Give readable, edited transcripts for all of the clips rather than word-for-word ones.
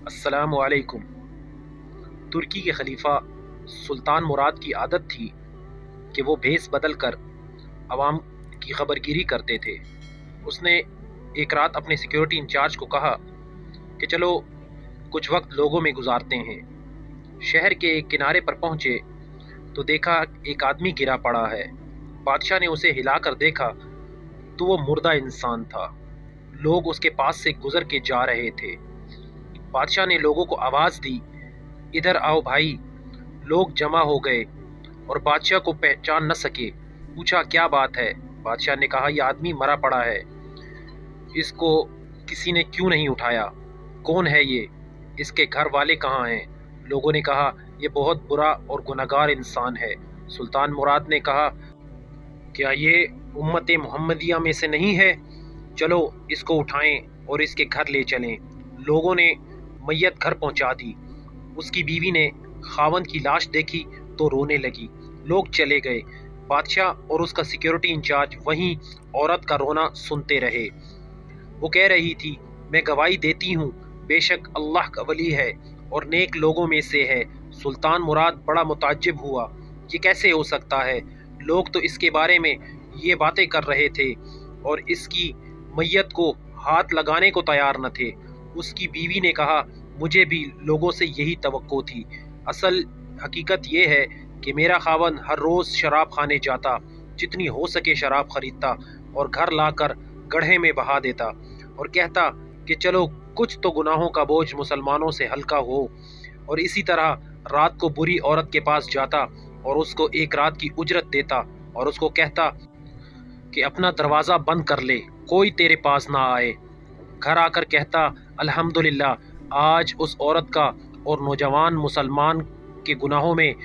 अस्सलामु अलैकुम। तुर्की के खलीफा सुल्तान मुराद की आदत थी कि वो भेस बदल कर अवाम की खबरगिरी करते थे। उसने एक रात अपने सिक्योरिटी इंचार्ज को कहा कि चलो कुछ वक्त लोगों में गुजारते हैं। शहर के एक किनारे पर पहुंचे तो देखा एक आदमी गिरा पड़ा है। बादशाह ने उसे हिलाकर देखा तो वो मुर्दा इंसान था। लोग उसके पास से गुजर के जा रहे थे। बादशाह ने लोगों को आवाज़ दी, इधर आओ भाई। लोग जमा हो गए और बादशाह को पहचान न सके। पूछा क्या बात है? बादशाह ने कहा, यह आदमी मरा पड़ा है, इसको किसी ने क्यों नहीं उठाया? कौन है ये? इसके घर वाले कहाँ हैं? लोगों ने कहा, यह बहुत बुरा और गुनहगार इंसान है। सुल्तान मुराद ने कहा, क्या ये उम्मत मोहम्मदिया में से नहीं है? चलो इसको उठाएं और इसके घर ले चलें। लोगों ने मैयत घर पहुंचा दी। उसकी बीवी ने खावंद की लाश देखी तो रोने लगी। लोग चले गए। बादशाह और उसका सिक्योरिटी इंचार्ज वहीं औरत का रोना सुनते रहे। वो कह रही थी, मैं गवाही देती हूँ बेशक अल्लाह का वली है और नेक लोगों में से है। सुल्तान मुराद बड़ा मुताज्जिब हुआ, ये कैसे हो सकता है? लोग तो इसके बारे में ये बातें कर रहे थे और इसकी मैयत को हाथ लगाने को तैयार न थे। उसकी बीवी ने कहा, मुझे भी लोगों से यही तवक्को थी। असल हकीकत ये है कि मेरा खावन हर रोज़ शराब खाने जाता, जितनी हो सके शराब खरीदता और घर लाकर गड्ढे में बहा देता और कहता कि चलो कुछ तो गुनाहों का बोझ मुसलमानों से हल्का हो। और इसी तरह रात को बुरी औरत के पास जाता और उसको एक रात की उजरत देता और उसको कहता कि अपना दरवाज़ा बंद कर ले, कोई तेरे पास ना आए। घर आकर कहता, अल्हम्दुलिल्लाह, आज उस औरत का और नौजवान मुसलमान के गुनाहों में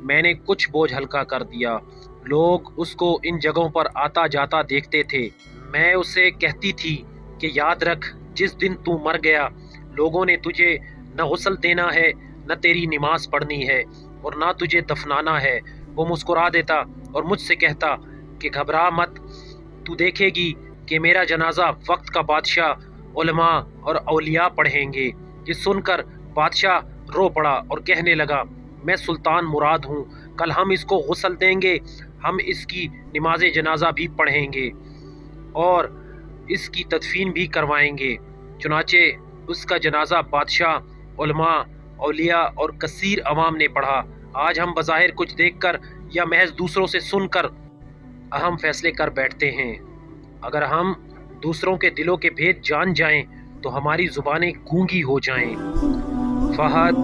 मैंने कुछ बोझ हल्का कर दिया। लोग उसको इन जगहों पर आता जाता देखते थे। मैं उससे कहती थी कि याद रख, जिस दिन तू मर गया लोगों ने तुझे न गुस्ल देना है, न तेरी नमाज पढ़नी है और ना तुझे दफनाना है। वो मुस्कुरा देता और मुझसे कहता कि घबरा मत, तू देखेगी कि मेरा जनाजा वक्त का बादशाह, उलमा और औलिया पढ़ेंगे। ये सुनकर बादशाह रो पड़ा और कहने लगा, मैं सुल्तान मुराद हूँ, कल हम इसको गुस्ल देंगे, हम इसकी नमाज जनाजा भी पढ़ेंगे और इसकी तदफीन भी करवाएंगे। चुनाचे उसका जनाजा बादशाह, उलमा, औलिया और कसीर अवाम ने पढ़ा। आज हम बज़ाहिर कुछ देखकर या महज दूसरों से सुनकर अहम फैसले कर बैठते हैं। अगर हम दूसरों के दिलों के भेद जान जाएं तो हमारी ज़ुबानें गूंगी हो जाएं। फहद,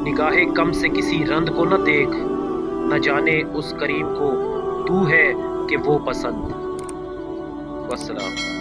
निगाहे कम से किसी रंद को न देख, न जाने उस करीम को तू है कि वो पसंद। वस्सलाम।